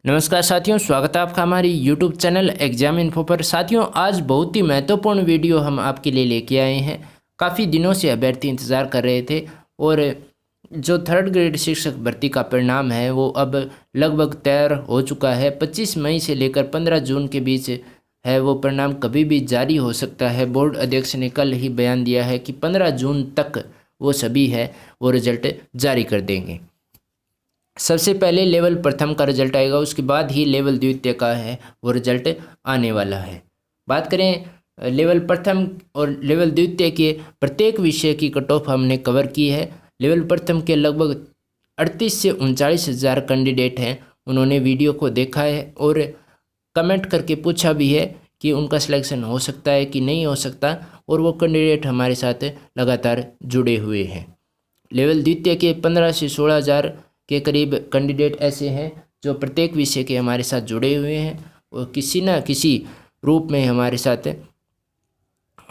नमस्कार साथियों, स्वागत है आपका हमारी यूट्यूब चैनल एग्जाम इन्फो पर। साथियों, आज बहुत ही महत्वपूर्ण वीडियो हम आपके लिए लेके आए हैं। काफ़ी दिनों से अभ्यर्थी इंतज़ार कर रहे थे और जो थर्ड ग्रेड शिक्षक भर्ती का परिणाम है वो अब लगभग तैयार हो चुका है। 25 मई से लेकर 15 जून के बीच है वो परिणाम, कभी भी जारी हो सकता है। बोर्ड अध्यक्ष ने कल ही बयान दिया है कि 15 जून तक वो सभी है वो रिजल्ट जारी कर देंगे। सबसे पहले लेवल प्रथम का रिजल्ट आएगा, उसके बाद ही लेवल द्वितीय का है वो रिजल्ट आने वाला है। बात करें लेवल प्रथम और लेवल द्वितीय के प्रत्येक विषय की कट ऑफ हमने कवर की है। लेवल प्रथम के लगभग 38 से 39 हज़ार कैंडिडेट हैं, उन्होंने वीडियो को देखा है और कमेंट करके पूछा भी है कि उनका सिलेक्शन हो सकता है कि नहीं हो सकता, और वो कैंडिडेट हमारे साथ लगातार जुड़े हुए हैं। लेवल द्वितीय के 15 से 16 हज़ार के करीब कैंडिडेट ऐसे हैं जो प्रत्येक विषय के हमारे साथ जुड़े हुए हैं और किसी न किसी रूप में हमारे साथ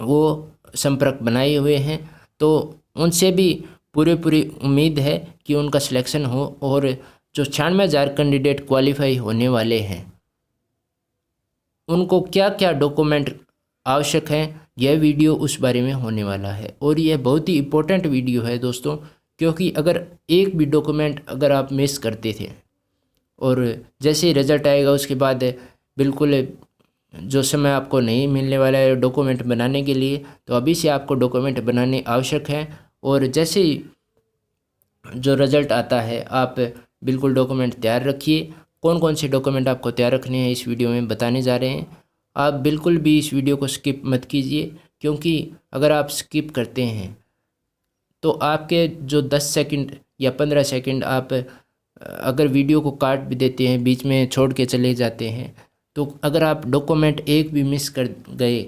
वो संपर्क बनाए हुए हैं। तो उनसे भी पूरी उम्मीद है कि उनका सिलेक्शन हो। और जो 96,000 कैंडिडेट क्वालिफाई होने वाले हैं उनको क्या क्या डॉक्यूमेंट आवश्यक हैं, यह वीडियो उस बारे में होने वाला है। और यह बहुत ही इम्पोर्टेंट वीडियो है दोस्तों, क्योंकि अगर एक भी डॉक्यूमेंट अगर आप मिस करते थे और जैसे ही रिजल्ट आएगा उसके बाद बिल्कुल जो समय आपको नहीं मिलने वाला है डॉक्यूमेंट बनाने के लिए, तो अभी से आपको डॉक्यूमेंट बनाने आवश्यक हैं। और जैसे ही जो रिज़ल्ट आता है आप बिल्कुल डॉक्यूमेंट तैयार रखिए। कौन कौन से डॉक्यूमेंट आपको तैयार रखने हैं इस वीडियो में बताने जा रहे हैं। आप बिल्कुल भी इस वीडियो को स्किप मत कीजिए, क्योंकि अगर आप स्किप करते हैं तो आपके जो 10 सेकंड या 15 सेकंड आप अगर वीडियो को काट भी देते हैं, बीच में छोड़ के चले जाते हैं, तो अगर आप डॉक्यूमेंट एक भी मिस कर गए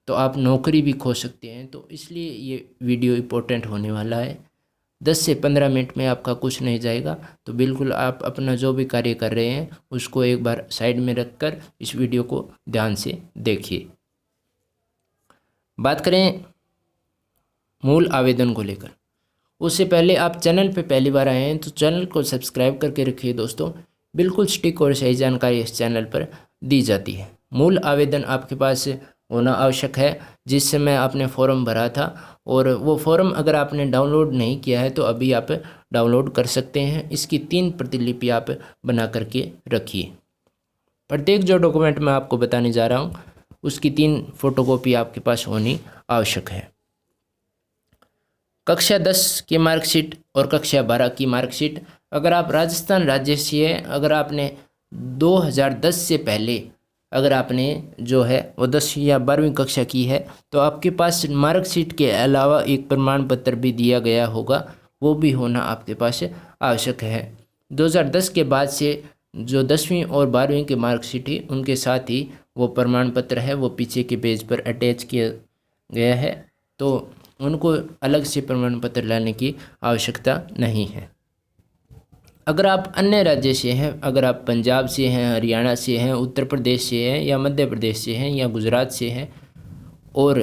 तो आप नौकरी भी खो सकते हैं। तो इसलिए ये वीडियो इम्पोर्टेंट होने वाला है। 10 से 15 मिनट में आपका कुछ नहीं जाएगा, तो बिल्कुल आप अपना जो भी कार्य कर रहे हैं उसको एक बार साइड में रखकर इस वीडियो को ध्यान से देखिए। बात करें मूल आवेदन को लेकर, उससे पहले आप चैनल पे पहली बार आए हैं तो चैनल को सब्सक्राइब करके रखिए दोस्तों। बिल्कुल सटीक और सही जानकारी इस चैनल पर दी जाती है। मूल आवेदन आपके पास होना आवश्यक है, जिस समय आपने फॉर्म भरा था, और वो फॉर्म अगर आपने डाउनलोड नहीं किया है तो अभी आप डाउनलोड कर सकते हैं। इसकी 3 प्रतिलिपि आप बना करके रखिए। प्रत्येक जो डॉक्यूमेंट मैं आपको बताने जा रहा हूँ उसकी 3 फोटोकॉपी आपके पास होनी आवश्यक है। कक्षा 10 की मार्कशीट और कक्षा 12 की मार्कशीट। अगर आप राजस्थान राज्य से हैं, अगर आपने 2010 से पहले अगर आपने जो है वो 10 या 12वीं कक्षा की है तो आपके पास मार्कशीट के अलावा एक प्रमाण पत्र भी दिया गया होगा, वो भी होना आपके पास आवश्यक है। 2010 के बाद से जो 10वीं और 12वीं की मार्कशीट है उनके साथ ही वो प्रमाण पत्र है वो पीछे के पेज पर अटैच किया गया है, तो उनको अलग से प्रमाण पत्र लाने की आवश्यकता नहीं है। अगर आप अन्य राज्य से हैं, अगर आप पंजाब से हैं, हरियाणा से हैं, उत्तर प्रदेश से हैं, या मध्य प्रदेश से हैं, या गुजरात से हैं, और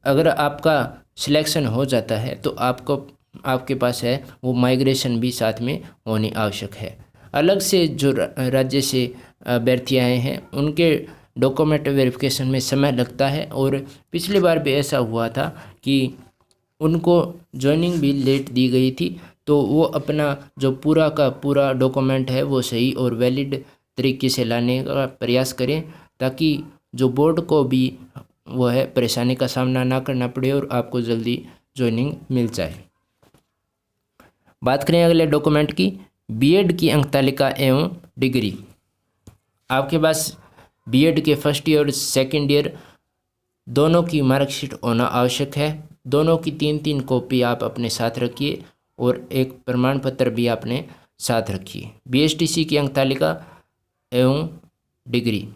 अगर आपका सिलेक्शन हो जाता है तो आपके पास है वो माइग्रेशन भी साथ में होनी आवश्यक है। अलग से जो राज्य से अभ्यर्थी आए हैं उनके डॉक्यूमेंट वेरिफिकेशन में समय लगता है, और पिछली बार भी ऐसा हुआ था कि उनको ज्वाइनिंग भी लेट दी गई थी। तो वो अपना जो पूरा का पूरा डॉक्यूमेंट है वो सही और वैलिड तरीके से लाने का प्रयास करें, ताकि जो बोर्ड को भी वो है परेशानी का सामना ना करना पड़े और आपको जल्दी ज्वाइनिंग मिल जाए। बात करें अगले डॉक्यूमेंट की, बीएड की अंक तालिका एवं डिग्री। आपके पास बीएड के फर्स्ट ईयर और सेकेंड ईयर दोनों की मार्कशीट होना आवश्यक है। दोनों की 3-3 कॉपी आप अपने साथ रखिए और एक प्रमाण पत्र भी आपने साथ रखिए। बीएसटीसी की अंक तालिका एवं डिग्री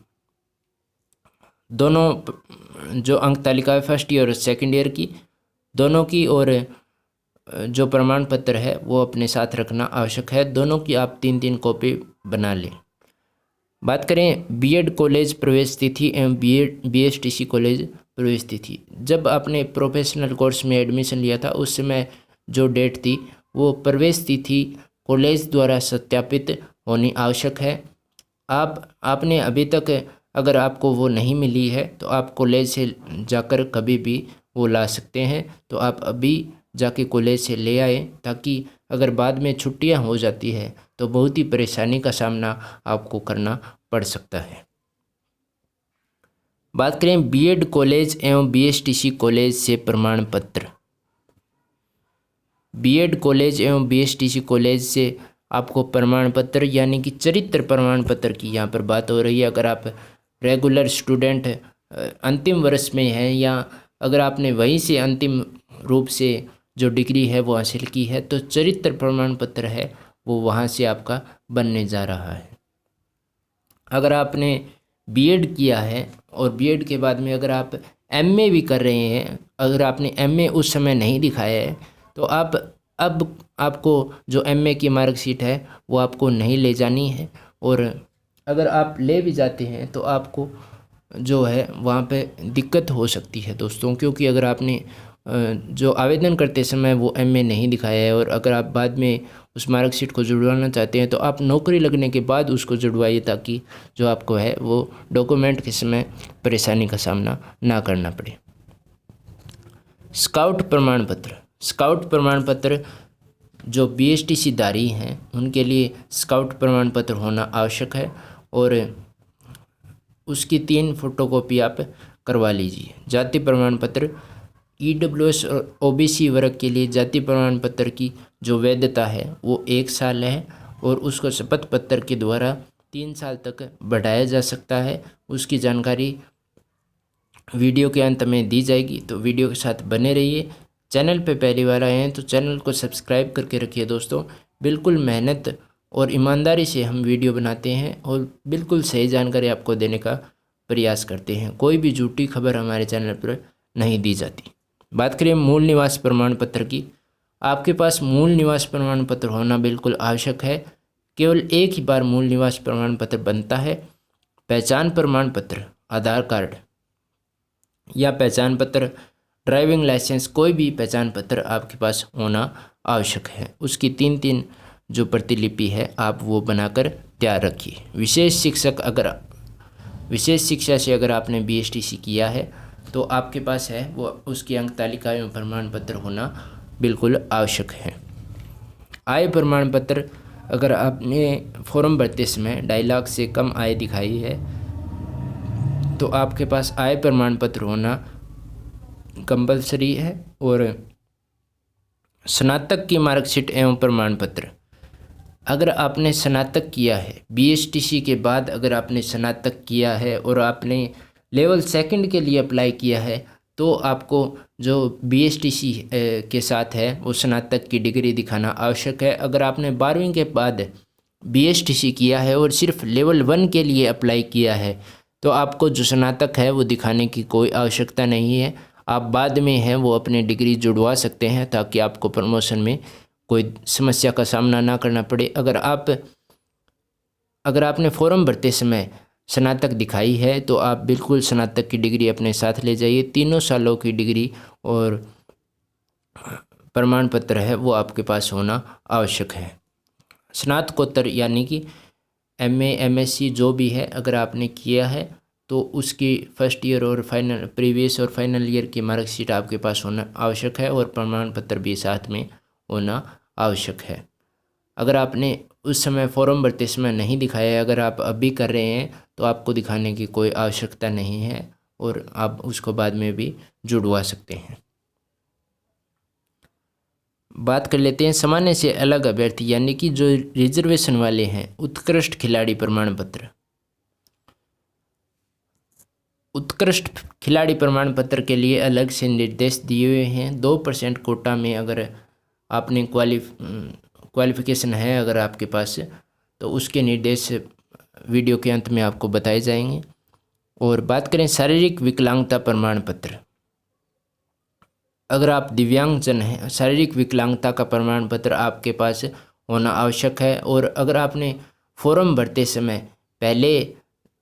दोनों जो अंक तालिका है फर्स्ट ईयर और सेकेंड ईयर की दोनों की, और जो प्रमाण पत्र है वो अपने साथ रखना आवश्यक है। दोनों की आप 3-3 कॉपी बना लें। बात करें बीएड कॉलेज प्रवेश तिथि एवं बीएसटीसी कॉलेज प्रवेश तिथि। जब आपने प्रोफेशनल कोर्स में एडमिशन लिया था उस समय जो डेट थी वो प्रवेश तिथि कॉलेज द्वारा सत्यापित होनी आवश्यक है। आपने अभी तक अगर आपको वो नहीं मिली है तो आप कॉलेज से जाकर कभी भी वो ला सकते हैं। तो आप अभी जाके कॉलेज से ले आए, ताकि अगर बाद में छुट्टियां हो जाती है तो बहुत ही परेशानी का सामना आपको करना पड़ सकता है। बात करें बीएड कॉलेज एवं बीएसटीसी कॉलेज से प्रमाण पत्र। बीएड कॉलेज एवं बीएसटीसी कॉलेज से आपको प्रमाण पत्र यानी कि चरित्र प्रमाण पत्र की यहाँ पर बात हो रही है। अगर आप रेगुलर स्टूडेंट अंतिम वर्ष में हैं, या अगर आपने वहीं से अंतिम रूप से जो डिग्री है वो हासिल की है, तो चरित्र प्रमाण पत्र है वो वहाँ से आपका बनने जा रहा है। अगर आपने बीएड किया है और बीएड के बाद में अगर आप एमए भी कर रहे हैं, अगर आपने एमए उस समय नहीं दिखाया है, तो अब आपको जो एमए की मार्कशीट है वो आपको नहीं ले जानी है। और अगर आप ले भी जाते हैं तो आपको जो है वहाँ पे दिक्कत हो सकती है दोस्तों, क्योंकि अगर आपने जो आवेदन करते समय वो एमए नहीं दिखाया है और अगर आप बाद में उस मार्कशीट को जुड़वाना चाहते हैं तो आप नौकरी लगने के बाद उसको जुड़वाइए, ताकि जो आपको है वो डॉक्यूमेंट के समय परेशानी का सामना ना करना पड़े। स्काउट प्रमाण पत्र। स्काउट प्रमाण पत्र जो बीएसटीसी धारी हैं उनके लिए स्काउट प्रमाण पत्र होना आवश्यक है, और उसकी 3 फोटोकॉपी आप करवा लीजिए। जाति प्रमाण पत्र। ईडब्ल्यूएस और ओबीसी वर्ग के लिए जाति प्रमाण पत्र की जो वैधता है वो 1 साल है, और उसको शपथ पत्र के द्वारा 3 साल तक बढ़ाया जा सकता है। उसकी जानकारी वीडियो के अंत में दी जाएगी, तो वीडियो के साथ बने रहिए। चैनल पे पहली बार आए हैं तो चैनल को सब्सक्राइब करके रखिए दोस्तों। बिल्कुल मेहनत और ईमानदारी से हम वीडियो बनाते हैं और बिल्कुल सही जानकारी आपको देने का प्रयास करते हैं। कोई भी झूठी खबर हमारे चैनल पर नहीं दी जाती। बात करें मूल निवास प्रमाण पत्र की। आपके पास मूल निवास प्रमाण पत्र होना बिल्कुल आवश्यक है। केवल एक ही बार मूल निवास प्रमाण पत्र बनता है। पहचान प्रमाण पत्र, आधार कार्ड या पहचान पत्र, ड्राइविंग लाइसेंस, कोई भी पहचान पत्र आपके पास होना आवश्यक है। उसकी 3 जो प्रतिलिपि है आप वो बनाकर तैयार रखिए। विशेष शिक्षा से अगर आपने बीएसटीसी किया है तो आपके पास है वो उसकी अंक तालिका एवं प्रमाण पत्र होना बिल्कुल आवश्यक है। आय प्रमाण पत्र। अगर आपने फॉर्म भरते समय 2.5 लाख से कम आय दिखाई है तो आपके पास आय प्रमाण पत्र होना कंपलसरी है। और स्नातक की मार्कशीट एवं प्रमाण पत्र। अगर आपने स्नातक किया है बीएसटीसी के बाद, अगर आपने स्नातक किया है और आपने लेवल 2 के लिए अप्लाई किया है, तो आपको जो बीएसटीसी के साथ है वो स्नातक की डिग्री दिखाना आवश्यक है। अगर आपने 12वीं के बाद बीएसटीसी किया है और सिर्फ लेवल 1 के लिए अप्लाई किया है, तो आपको जो स्नातक है वो दिखाने की कोई आवश्यकता नहीं है। आप बाद में हैं वो अपनी डिग्री जुड़वा सकते हैं, ताकि आपको प्रमोशन में कोई समस्या का सामना ना करना पड़े। अगर आपने फॉर्म भरते समय स्नातक दिखाई है तो आप बिल्कुल स्नातक की डिग्री अपने साथ ले जाइए। 3 सालों की डिग्री और प्रमाण पत्र है वो आपके पास होना आवश्यक है। स्नातकोत्तर यानी कि एमए एमएससी जो भी है अगर आपने किया है तो उसकी फर्स्ट ईयर और प्रीवियस और फाइनल ईयर की मार्कशीट आपके पास होना आवश्यक है, और प्रमाण पत्र भी साथ में होना आवश्यक है। अगर आपने उस समय फॉर्म भरते समय नहीं दिखाया है, अगर आप अभी कर रहे हैं तो आपको दिखाने की कोई आवश्यकता नहीं है, और आप उसको बाद में भी जुड़वा सकते हैं। बात कर लेते हैं सामान्य से अलग अभ्यर्थी यानी कि जो रिजर्वेशन वाले हैं, उत्कृष्ट खिलाड़ी प्रमाण पत्र। उत्कृष्ट खिलाड़ी प्रमाण पत्र के लिए अलग से निर्देश दिए हुए हैं। 2% कोटा में अगर आपने क्वालिफिकेशन है अगर आपके पास, तो उसके निर्देश वीडियो के अंत में आपको बताए जाएंगे। और बात करें शारीरिक विकलांगता प्रमाण पत्र। अगर आप दिव्यांगजन हैं, शारीरिक विकलांगता का प्रमाण पत्र आपके पास होना आवश्यक है। और अगर आपने फॉर्म भरते समय पहले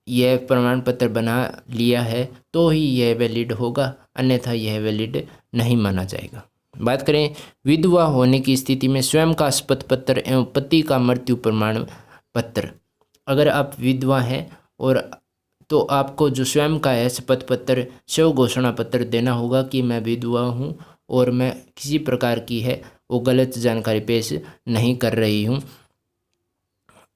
यह प्रमाण पत्र बना लिया है तो ही यह वैलिड होगा, अन्यथा यह वैलिड नहीं माना जाएगा। बात करें विधवा होने की स्थिति में स्वयं का शपथ पत्र एवं पति का मृत्यु प्रमाण पत्र। अगर आप विधवा हैं और तो आपको जो स्वयं का है शपथ पत्र, स्व घोषणा पत्र देना होगा कि मैं विधवा हूँ और मैं किसी प्रकार की है वो गलत जानकारी पेश नहीं कर रही हूँ।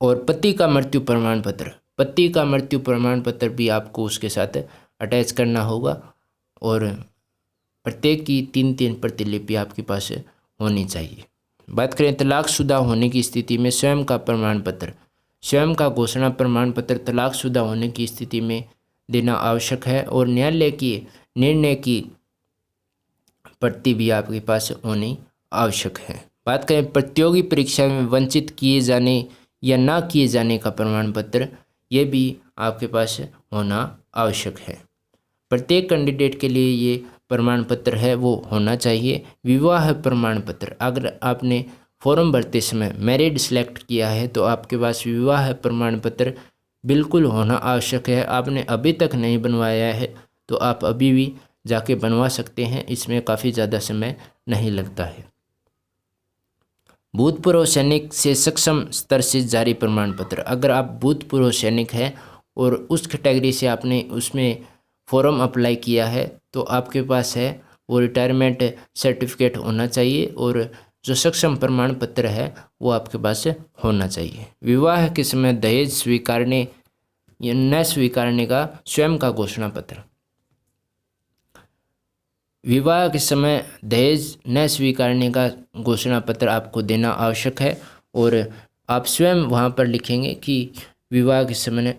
और पति का मृत्यु प्रमाण पत्र, पति का मृत्यु प्रमाण पत्र भी आपको उसके साथ अटैच करना होगा और प्रत्येक की 3-3 प्रतिलिपि आपके पास होनी चाहिए। बात करें तलाकशुदा होने की स्थिति में स्वयं का प्रमाण पत्र, स्वयं का घोषणा प्रमाण पत्र तलाकशुदा होने की स्थिति में देना आवश्यक है और न्यायालय की निर्णय की प्रति भी आपके पास होनी आवश्यक है। बात करें प्रतियोगी परीक्षा में वंचित किए जाने या ना किए जाने का प्रमाण पत्र, ये भी आपके पास होना आवश्यक है। प्रत्येक कैंडिडेट के लिए ये प्रमाण पत्र है वो होना चाहिए। विवाह प्रमाण पत्र, अगर आपने फॉर्म भरते समय मैरिड सेलेक्ट किया है तो आपके पास विवाह प्रमाण पत्र बिल्कुल होना आवश्यक है। आपने अभी तक नहीं बनवाया है तो आप अभी भी जाके बनवा सकते हैं, इसमें काफ़ी ज़्यादा समय नहीं लगता है। भूतपूर्व सैनिक से सक्षम स्तर से जारी प्रमाण पत्र, अगर आप भूतपूर्व सैनिक हैं और उस कैटेगरी से आपने उसमें फॉर्म अप्लाई किया है तो आपके पास है वो रिटायरमेंट सर्टिफिकेट होना चाहिए और जो सक्षम प्रमाण पत्र है वो आपके पास होना चाहिए। विवाह के समय दहेज स्वीकारने या न स्वीकारने का स्वयं का घोषणा पत्र, विवाह के समय दहेज न स्वीकारने का घोषणा पत्र आपको देना आवश्यक है और आप स्वयं वहाँ पर लिखेंगे कि विवाह के समय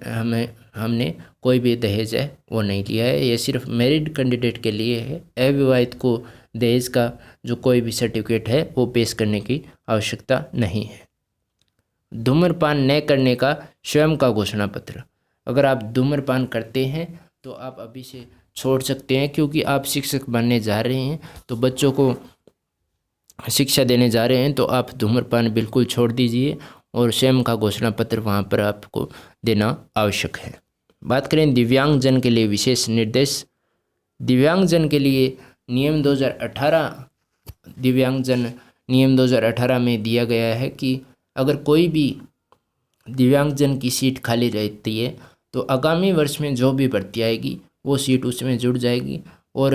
हमने कोई भी दहेज है वो नहीं लिया है। ये सिर्फ मैरिड कैंडिडेट के लिए है, अविवाहित को दहेज का जो कोई भी सर्टिफिकेट है वो पेश करने की आवश्यकता नहीं है। धूम्रपान न करने का स्वयं का घोषणा पत्र, अगर आप धूम्रपान करते हैं तो आप अभी से छोड़ सकते हैं क्योंकि आप शिक्षक बनने जा रहे हैं तो बच्चों को शिक्षा देने जा रहे हैं तो आप धूम्रपान बिल्कुल छोड़ दीजिए और स्वयं का घोषणा पत्र वहाँ पर आपको देना आवश्यक है। बात करें दिव्यांगजन के लिए विशेष निर्देश, दिव्यांगजन के लिए नियम 2018 दिव्यांगजन नियम 2018 में दिया गया है कि अगर कोई भी दिव्यांगजन की सीट खाली रहती है तो आगामी वर्ष में जो भी भर्ती आएगी वो सीट उसमें जुड़ जाएगी और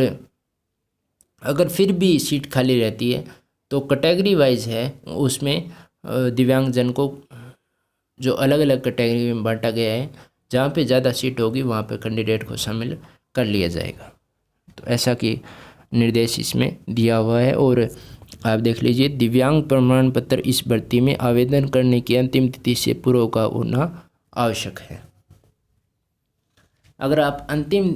अगर फिर भी सीट खाली रहती है तो कैटेगरी वाइज है उसमें दिव्यांगजन को जो अलग अलग कैटेगरी में बांटा गया है, जहाँ पे ज़्यादा सीट होगी वहाँ पे कैंडिडेट को शामिल कर लिया जाएगा। तो ऐसा कि निर्देश इसमें दिया हुआ है और आप देख लीजिए दिव्यांग प्रमाण पत्र इस भर्ती में आवेदन करने की अंतिम तिथि से पूर्व का होना आवश्यक है। अगर आप अंतिम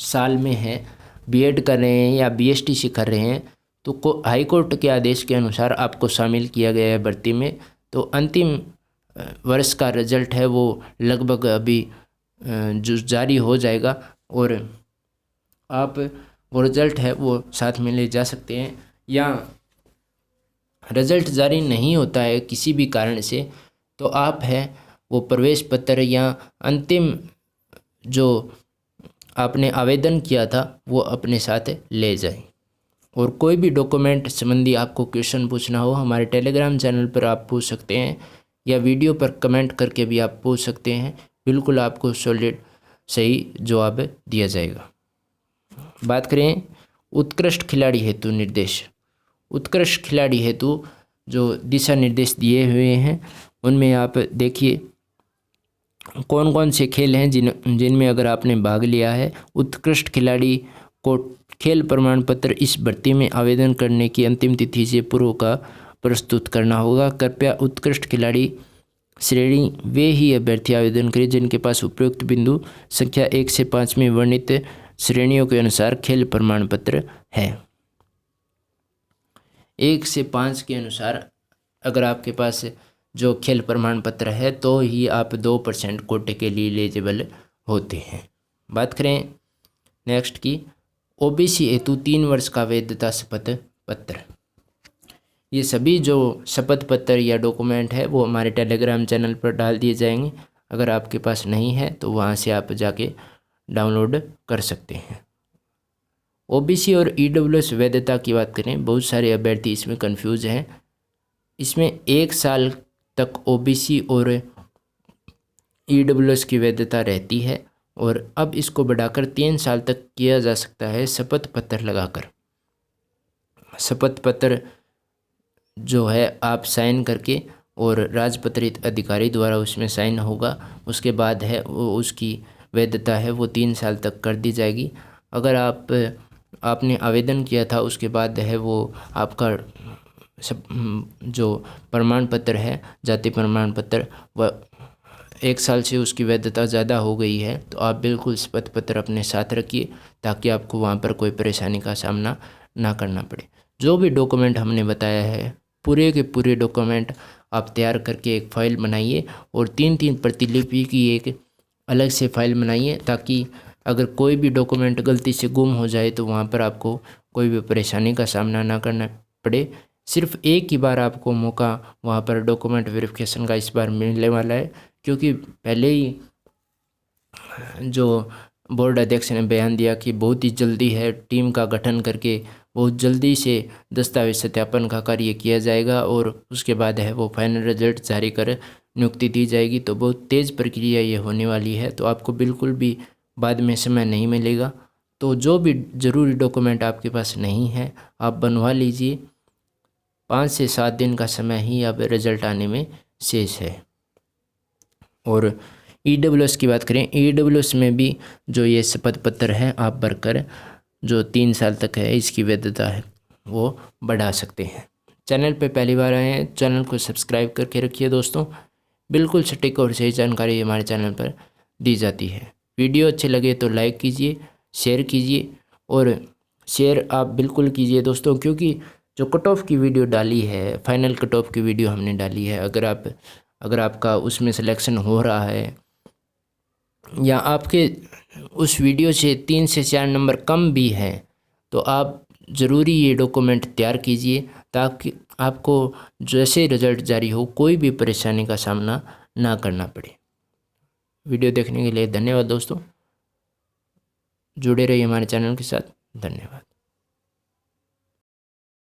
साल में हैं, बीएड कर रहे हैं या बीएसटीसी कर रहे हैं तो हाई कोर्ट के आदेश के अनुसार आपको शामिल किया गया है भर्ती में। तो अंतिम वर्ष का रिजल्ट है वो लगभग अभी जो जारी हो जाएगा और आप वो रिजल्ट है वो साथ में ले जा सकते हैं, या रिजल्ट जारी नहीं होता है किसी भी कारण से तो आप है वो प्रवेश पत्र या अंतिम जो आपने आवेदन किया था वो अपने साथ ले जाएं। और कोई भी डॉक्यूमेंट संबंधी आपको क्वेश्चन पूछना हो हमारे टेलीग्राम चैनल पर आप पूछ सकते हैं या वीडियो पर कमेंट करके भी आप पूछ सकते हैं, बिल्कुल आपको सॉलिड सही जवाब दिया जाएगा। बात करें उत्कृष्ट खिलाड़ी हेतु निर्देश, उत्कृष्ट खिलाड़ी हेतु जो दिशा निर्देश दिए हुए हैं उनमें आप देखिए कौन कौन से खेल हैं जिनमें अगर आपने भाग लिया है उत्कृष्ट खिलाड़ी को खेल प्रमाण पत्र इस भर्ती में आवेदन करने की अंतिम तिथि से पूर्व का प्रस्तुत करना होगा। कृपया उत्कृष्ट खिलाड़ी श्रेणी वे ही अभ्यर्थी आवेदन करें जिनके पास उपयुक्त बिंदु संख्या 1 से 5 में वर्णित श्रेणियों के अनुसार खेल प्रमाण पत्र है। 1 से 5 के अनुसार अगर आपके पास जो खेल प्रमाण पत्र है तो ही आप 2% कोटे के लिए एलिजिबल होते हैं। बात करें नेक्स्ट की ओबीसी हेतु 3 वर्ष का वैधता शपथ पत्र, ये सभी जो शपथ पत्र या डॉक्यूमेंट है वो हमारे टेलीग्राम चैनल पर डाल दिए जाएंगे। अगर आपके पास नहीं है तो वहाँ से आप जाके डाउनलोड कर सकते हैं। ओबीसी और ईडब्ल्यूएस वैधता की बात करें, बहुत सारे अभ्यर्थी इसमें कंफ्यूज हैं। इसमें 1 साल तक ओबीसी और EWS की वैधता रहती है और अब इसको बढ़ाकर 3 साल तक किया जा सकता है शपथ पत्र लगाकर। शपथ पत्र जो है आप साइन करके और राजपत्रित अधिकारी द्वारा उसमें साइन होगा, उसके बाद है वो उसकी वैधता है वो 3 साल तक कर दी जाएगी। अगर आपने आवेदन किया था उसके बाद है वो आपका जो प्रमाण पत्र है, जाति प्रमाण पत्र, वह 1 साल से उसकी वैधता ज़्यादा हो गई है, तो आप बिल्कुल शपथ पत्र अपने साथ रखिए ताकि आपको वहाँ पर कोई परेशानी का सामना ना करना पड़े। जो भी डॉक्यूमेंट हमने बताया है पूरे के पूरे डॉक्यूमेंट आप तैयार करके एक फ़ाइल बनाइए और 3-3 प्रतिलिपि की एक अलग से फ़ाइल बनाइए, ताकि अगर कोई भी डॉक्यूमेंट गलती से गुम हो जाए तो वहाँ पर आपको कोई भी परेशानी का सामना ना करना पड़े। सिर्फ एक ही बार आपको मौका वहाँ पर डॉक्यूमेंट वेरिफिकेशन का इस बार मिलने वाला है, क्योंकि पहले ही जो बोर्ड अध्यक्ष ने बयान दिया कि बहुत ही जल्दी है टीम का गठन करके बहुत जल्दी से दस्तावेज सत्यापन का कार्य किया जाएगा और उसके बाद है वो फाइनल रिजल्ट जारी कर नियुक्ति दी जाएगी। तो बहुत तेज़ प्रक्रिया ये होने वाली है, तो आपको बिल्कुल भी बाद में समय नहीं मिलेगा। तो जो भी ज़रूरी डॉक्यूमेंट आपके पास नहीं है आप बनवा लीजिए। 5 से 7 दिन का समय ही अब रिजल्ट आने में शेष है। और EWS की बात करें, EWS में भी जो ये शपथ पत्र है आप भरकर जो 3 साल तक है इसकी वैधता है वो बढ़ा सकते हैं। चैनल पे पहली बार आए हैं, चैनल को सब्सक्राइब करके रखिए दोस्तों। बिल्कुल सटीक और सही जानकारी हमारे चैनल पर दी जाती है। वीडियो अच्छे लगे तो लाइक कीजिए, शेयर कीजिए और शेयर आप बिल्कुल कीजिए दोस्तों, क्योंकि जो कट ऑफ की वीडियो डाली है, फाइनल कट ऑफ की वीडियो हमने डाली है, अगर आपका उसमें सिलेक्शन हो रहा है या आपके उस वीडियो से 3 से 4 नंबर कम भी हैं, तो आप ज़रूरी ये डॉक्यूमेंट तैयार कीजिए ताकि आपको जैसे रिज़ल्ट जारी हो कोई भी परेशानी का सामना ना करना पड़े। वीडियो देखने के लिए धन्यवाद दोस्तों। जुड़े रहिए हमारे चैनल के साथ। धन्यवाद।